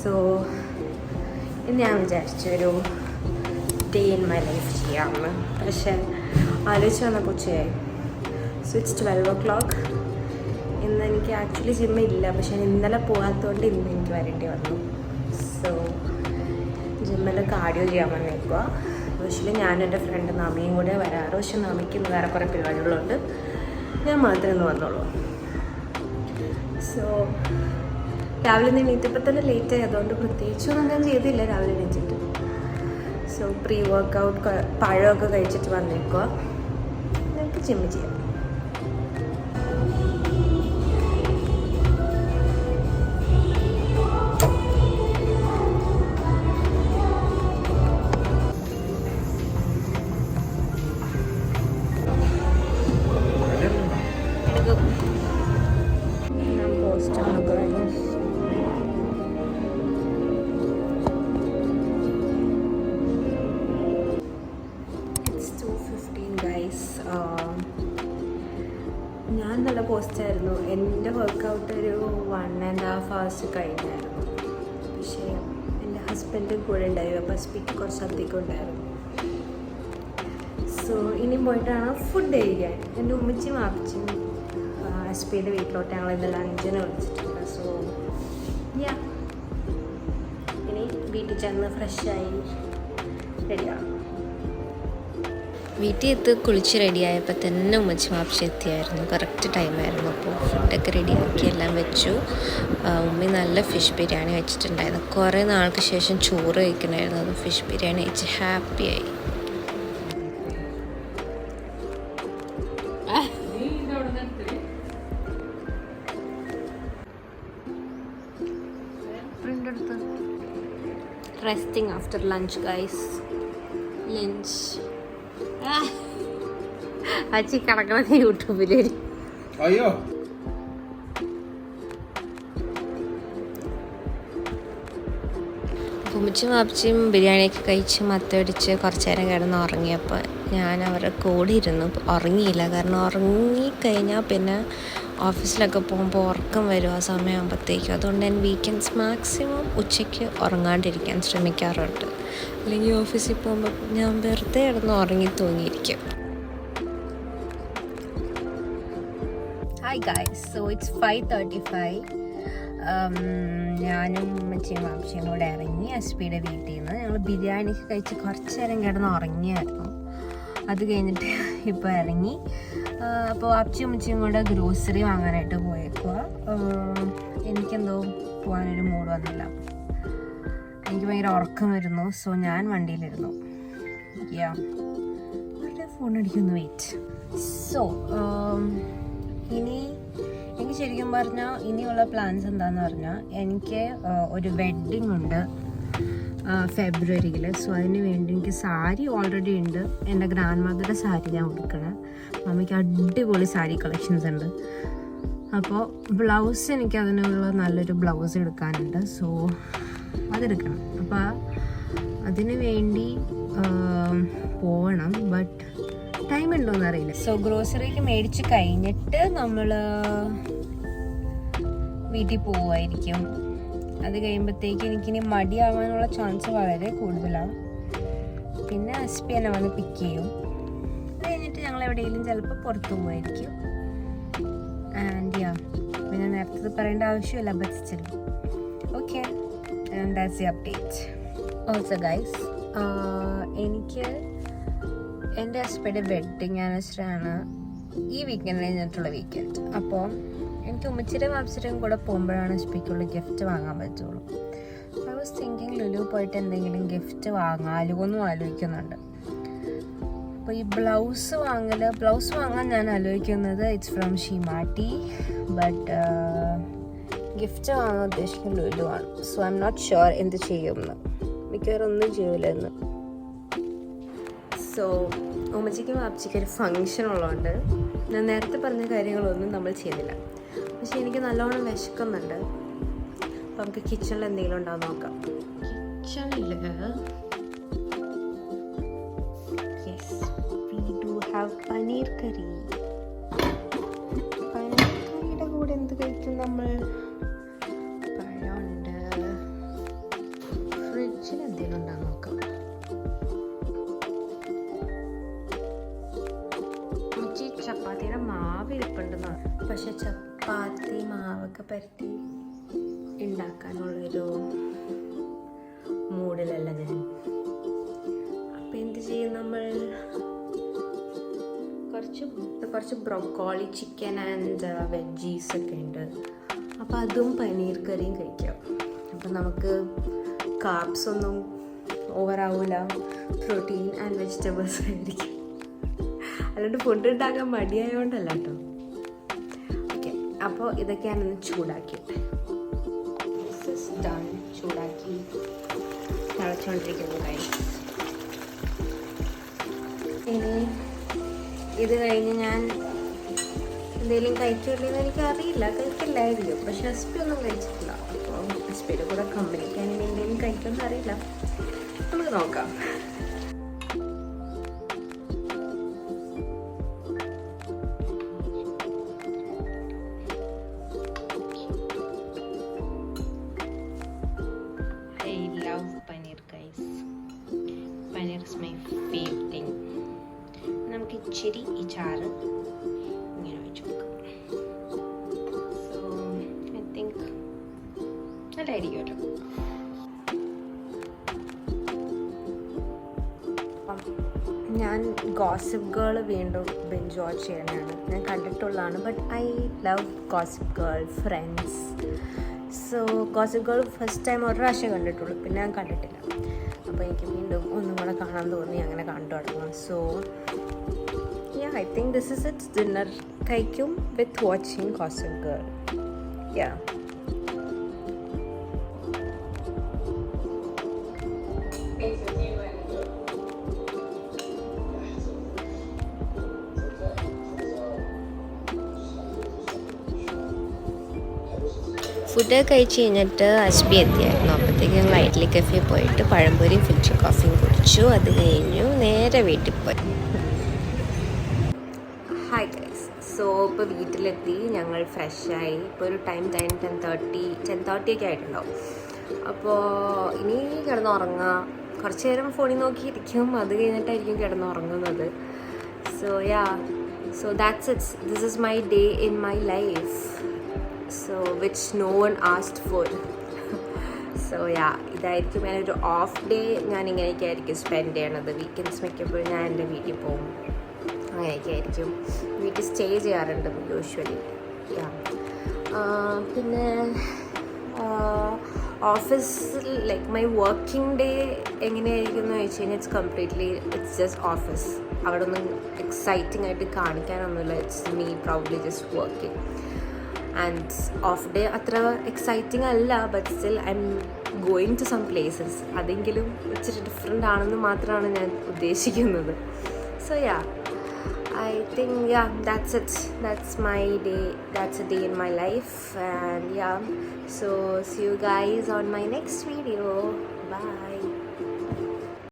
So ഞാൻ വിചാരിച്ചൊരു day in my life ചെയ്യാമെന്ന്. പക്ഷേ ആലോചിച്ച് വന്നപ്പോൾ ഉച്ചയായി. So it's 12 o'clock. ഇന്ന് എനിക്ക് ആക്ച്വലി ജിമ്മില്ല, പക്ഷെ ഞാൻ ഇന്നലെ പോകാത്തതുകൊണ്ട് ഇന്ന് എനിക്ക് വരേണ്ടി വന്നു. സോ ജിമ്മിൽ കാർഡിയോ ചെയ്യാൻ വന്നേക്കുക. പക്ഷേ ഞാനും എൻ്റെ ഫ്രണ്ട് നമിയും കൂടെ വരാറ്. പക്ഷെ നമിക്ക് ഇന്ന് വേറെ കുറേ പരിപാടികളുണ്ട്, ഞാൻ മാത്രമേ ഇന്ന് വന്നുള്ളൂ. സോ രാവിലെ നിന്ന് എണീറ്റപ്പോൾ തന്നെ ലേറ്റായി, അതുകൊണ്ട് പ്രത്യേകിച്ചൊന്നും ഞാൻ ചെയ്തില്ല രാവിലെ എണീറ്റിട്ട്. സോ പ്രീ വർക്കൗട്ട് പഴമൊക്കെ കഴിച്ചിട്ട് വന്നേക്കുക. നമുക്ക് ജിമ്മ് ചെയ്യാം. ഞാൻ നല്ല പോസ്റ്റായിരുന്നു. എൻ്റെ വർക്കൗട്ട് ഒരു 1.5 hours കഴിഞ്ഞായിരുന്നു. പക്ഷേ എൻ്റെ ഹസ്ബൻഡും കൂടെ ഉണ്ടായിരുന്നു, അപ്പോൾ സ്പീക്ക് കുറച്ച് അധികം ഉണ്ടായിരുന്നു. സോ ഇനിയും പോയിട്ടാണ് ഫുഡ് കഴിക്കാൻ. എൻ്റെ ഉമ്മച്ചിയും വാപ്പിച്ചും എസ്പിയുടെ വീട്ടിലോട്ട് ഞങ്ങൾ ഇന്ന് ലഞ്ചിന് വിളിച്ചിട്ടുണ്ട്. സോ ഇനി വീട്ടിൽ ചെന്ന് ഫ്രഷായി റെഡിയാണ്. വീട്ടിൽ എത്തി കുളിച്ച് റെഡിയായപ്പോൾ തന്നെ ഉമ്മച്ചി വാപ്പിച്ച് എത്തിയായിരുന്നു. കറക്റ്റ് ടൈമായിരുന്നു. അപ്പോൾ ഫുഡൊക്കെ റെഡിയാക്കി എല്ലാം വെച്ചു. ഉമ്മി നല്ല ഫിഷ് ബിരിയാണി വെച്ചിട്ടുണ്ടായിരുന്നു. കുറേ നാൾക്ക് ശേഷം ചോറ് കഴിക്കണമായിരുന്നു. അത് ഫിഷ് ബിരിയാണി കഴിച്ച് ഹാപ്പിയായി. Resting after lunch guys. Lunch അച്ചി കിടക്കണത് യൂട്യൂബിൽ. അയ്യോ ഉമ്മച്ചും വാപ്പിച്ചും ബിരിയാണിയൊക്കെ കഴിച്ച് മത്തടിച്ച് കുറച്ച് നേരം കിടന്ന് ഉറങ്ങിയപ്പോൾ ഞാൻ അവരുടെ കൂടെ ഇരുന്നു. ഉറങ്ങിയില്ല, കാരണം ഉറങ്ങിക്കഴിഞ്ഞാൽ പിന്നെ ഓഫീസിലൊക്കെ പോകുമ്പോൾ ഉറക്കം വരും ആ സമയമാകുമ്പോഴത്തേക്കും. അതുകൊണ്ട് ഞാൻ വീക്കെൻഡ്സ് മാക്സിമം ഉച്ചയ്ക്ക് ഉറങ്ങാണ്ടിരിക്കാൻ ശ്രമിക്കാറുണ്ട്. അല്ലെങ്കിൽ ഓഫീസിൽ പോകുമ്പോൾ ഞാൻ വെറുതെ കിടന്ന് ഉറങ്ങി തൂങ്ങിയിരിക്കും. Hi guys, so it's 5:35. ഞാനും ഉമ്മച്ചിയും വാപ്പിച്ചിയും കൂടെ ഇറങ്ങി എസ്പിയുടെ വീട്ടിൽ നിന്ന്. ഞങ്ങൾ ബിരിയാണി കഴിച്ച് കുറച്ച് നേരം കിടന്ന് ഉറങ്ങിയായിരുന്നു. അത് കഴിഞ്ഞിട്ട് ഇപ്പോൾ ഇറങ്ങി. അപ്പോൾ വാപ്പിച്ചിയും ഉമ്മച്ചിയും കൂടെ ഗ്രോസറി വാങ്ങാനായിട്ട് പോയേക്കുക. എനിക്കെന്തോ പോകാനൊരു മൂഡ് വന്നില്ല. എനിക്ക് ഭയങ്കര ഉറക്കം വരുന്നു. സോ ഞാൻ വണ്ടിയിലിരുന്നു. ഫോൺ അടിക്കുന്നു, വെയിറ്റ്. സോ ഇനി എനിക്ക് ശരിക്കും പറഞ്ഞാൽ ഇനിയുള്ള പ്ലാൻസ് എന്താണെന്ന് പറഞ്ഞാൽ, എനിക്ക് ഒരു വെഡ്ഡിങ് ഉണ്ട് ഫെബ്രുവരിയിൽ. സോ അതിന് വേണ്ടി എനിക്ക് സാരി ഓൾറെഡി ഉണ്ട്. എൻ്റെ ഗ്രാൻഡ് മദറുടെ സാരി ഞാൻ ഉടുക്കണം. മമ്മിക്ക് അടിപൊളി സാരി കളക്ഷൻസ് ഉണ്ട്. അപ്പോൾ ബ്ലൗസ് എനിക്ക് അതിനുള്ള നല്ലൊരു ബ്ലൗസ് എടുക്കാനുണ്ട്. സോ അതെടുക്കണം. അപ്പോൾ അതിന് വേണ്ടി പോകണം. ബട്ട് ടൈം ഉണ്ടോയെന്ന് അറിയില്ല. സോ ഗ്രോസറിക്ക് മേടിച്ച് കഴിഞ്ഞിട്ട് നമ്മൾ വീട്ടിൽ പോവുമായിരിക്കും. അത് കഴിയുമ്പോഴത്തേക്ക് എനിക്കിനി മടിയാവാനുള്ള ചാൻസ് വളരെ കൂടുതലാണ്. പിന്നെ എസ്പി എന്നെ വന്ന് പിക്ക് ചെയ്യും. അത് കഴിഞ്ഞിട്ട് ഞങ്ങൾ എവിടെയെങ്കിലും ചിലപ്പോൾ പുറത്ത് പോവുമായിരിക്കും. ആൻഡ് പിന്നെ നേരത്തെ പറയേണ്ട ആവശ്യമില്ല, but still okay. And that's the update. Also guys, എനിക്ക് എൻ്റെ എസ്പിയുടെ വെഡ്ഡിങ് ആനിവേഴ്സറിയാണ് ഈ വീക്കെൻഡ് കഴിഞ്ഞിട്ടുള്ള വീക്കെൻഡ്. അപ്പോൾ എനിക്ക് ഉമ്മച്ചിയുടെ വാപ്സിയും കൂടെ പോകുമ്പോഴാണ് എസ്പിക്കുള്ള ഗിഫ്റ്റ് വാങ്ങാൻ പറ്റുള്ളൂ. ഐ വാസ് തിങ്കിങ് ലുലു പോയിട്ട് എന്തെങ്കിലും ഗിഫ്റ്റ് വാങ്ങാലോ എന്നും ആലോചിക്കുന്നുണ്ട്. അപ്പോൾ ഈ ബ്ലൗസ് വാങ്ങാൻ ഞാൻ ആലോചിക്കുന്നത് it's from Seematti. But gift വാങ്ങാൻ ഉദ്ദേശിക്കുന്നത് ലുലു ആണ്. So I'm not sure എന്ത് ചെയ്യുമെന്ന്. മിക്കവാറും ഒന്നും ചെയ്യില്ലെന്ന്. സോ ഉമ്മച്ചിക്കും വാപ്പച്ചിക്കും ഒരു ഫങ്ഷൻ ഉള്ളതുകൊണ്ട് ഞാൻ നേരത്തെ പറഞ്ഞ കാര്യങ്ങളൊന്നും നമ്മൾ ചെയ്തില്ല. പക്ഷെ എനിക്ക് നല്ലോണം വിശക്കുന്നുണ്ട്. അപ്പം നമുക്ക് കിച്ചണിൽ എന്തെങ്കിലും ഉണ്ടാവും നോക്കാം. കിച്ചണിൽ പനീർ കറി. പനീർ കറിയുടെ കൂടെ എന്ത് കഴിക്കും നമ്മൾ? പഴമുണ്ട്, ചപ്പാത്തിയുടെ മാവ് ഇരിപ്പുണ്ടെന്ന്. പക്ഷെ ചപ്പാത്തി മാവൊക്കെ പരത്തി ഉണ്ടാക്കാനുള്ളൊരു മൂഡിലല്ല ഞാൻ. അപ്പം എന്ത് ചെയ്യും, നമ്മൾ കുറച്ച് ബ്രൊക്കോളി ചിക്കൻ ആൻഡ് വെജീസ് ഒക്കെ ഉണ്ട്. അപ്പോൾ അതും പനീർ കറിയും കഴിക്കാം. അപ്പം നമുക്ക് കാർബ്സ് ഒന്നും ഓവറാവില്ല, പ്രോട്ടീൻ ആൻഡ് വെജിറ്റബിൾസ് ആയിരിക്കും. അല്ലാണ്ട് ഫുഡ് ഉണ്ടാക്കാൻ മടിയായതുകൊണ്ടല്ല കേട്ടോ. ഓക്കെ, അപ്പോൾ ഇതൊക്കെ ഞാനൊന്ന് ചൂടാക്കി ചൂടാക്കി തിളച്ചുകൊണ്ടിരിക്കുന്നു. ഇനി ഇത് കഴിഞ്ഞ് ഞാൻ എന്തെങ്കിലും കഴിക്കില്ലെന്ന് എനിക്കറിയില്ല, കഴിക്കില്ലായിരിക്കും. പക്ഷെ അസ്പി ഒന്നും കഴിച്ചിട്ടില്ല. അപ്പോൾ അസ്പിയുടെ കൂടെ കമ്പനിക്ക് ഇനി എന്തെങ്കിലും കഴിക്കുമെന്ന് അറിയില്ല, നമുക്ക് നോക്കാം. Paneer is my favourite thing. നമുക്ക് ഇച്ചിരി ഈ ചാറ് ഇങ്ങനെ വെച്ച് കൊടുക്കാം. സോ ഐ തിങ്ക് നല്ലതായിരിക്കും കേട്ടോ. ഞാൻ ഗോസിപ്പ് ഗേൾ വീണ്ടും ബിഞ്ച് വാച്ച് ചെയ്യാനാണ്. ഞാൻ കണ്ടിട്ടുള്ളതാണ്, but I love gossip girl, friends. So gossip girl first time ഒരു പ്രാവശ്യം കണ്ടിട്ടുള്ളൂ, പിന്നെ ഞാൻ കണ്ടിട്ടില്ല. അപ്പോൾ എനിക്ക് വീണ്ടും ഒന്നും കൂടെ കാണാൻ തോന്നി, അങ്ങനെ കണ്ടു തുടങ്ങും. So yeah, I think this is it's dinner കഴിക്കും വിത്ത് വാച്ചിങ് ഗോസിപ്പ് ഗേൾ. യാ, ഫുഡ് കഴിച്ച് കഴിഞ്ഞിട്ട് അസ്ബി എത്തിയായിരുന്നു. അപ്പോഴത്തേക്ക് ഞങ്ങൾ ഐഡ്ലി കഫേ പോയിട്ട് പഴംപൊരിയും ഫിൽറ്റർ കോഫിയും കുടിച്ചു. അത് കഴിഞ്ഞു നേരെ വീട്ടിൽ പോയി. ഹായ് ഗൈസ്, സോ ഇപ്പോൾ വീട്ടിലെത്തി, ഞങ്ങൾ ഫ്രഷായി. ഇപ്പോൾ ഒരു ടൈം 10:30 ഒക്കെ ആയിട്ടുണ്ടാവും. അപ്പോൾ ഇനി കിടന്നുറങ്ങുക, കുറച്ച് നേരം ഫോണിൽ നോക്കിയിരിക്കും, അത് കഴിഞ്ഞിട്ടായിരിക്കും കിടന്നുറങ്ങുന്നത്. So ya, so that's it's. This is my day in my life, so which no one asked for. So yeah, ഇതായിരിക്കും ഞാനൊരു ഓഫ് ഡേ. ഞാൻ ഇങ്ങനെയൊക്കെ ആയിരിക്കും സ്പെൻഡ് ചെയ്യണത്. വീക്കെൻഡ്സ് മിക്കപ്പോഴും ഞാൻ എൻ്റെ വീട്ടിൽ പോകും, അങ്ങനെയൊക്കെ ആയിരിക്കും. വീട്ടിൽ സ്റ്റേ ചെയ്യാറുണ്ട് യൂഷ്വലി. പിന്നെ ഓഫീസിൽ ലൈക്ക് മൈ വർക്കിംഗ് ഡേ എങ്ങനെയായിരിക്കും എന്ന് ചോദിച്ചു കഴിഞ്ഞാൽ ഇറ്റ്സ് ജസ്റ്റ് ഓഫീസ്. അവിടെ ഒന്നും എക്സൈറ്റിംഗ് ആയിട്ട് കാണിക്കാനൊന്നുമില്ല. It's me probably just working. End of day അത്ര എക്സൈറ്റിംഗ് അല്ല, but still I am going to some places. അതെങ്കിലും ഇച്ചിരി ഡിഫറെൻ്റ് ആണെന്ന് മാത്രമാണ് ഞാൻ ഉദ്ദേശിക്കുന്നത്. So ya, I think that's it. That's my day. That's a day in my life. And yeah, so see you guys on my next video. Bye.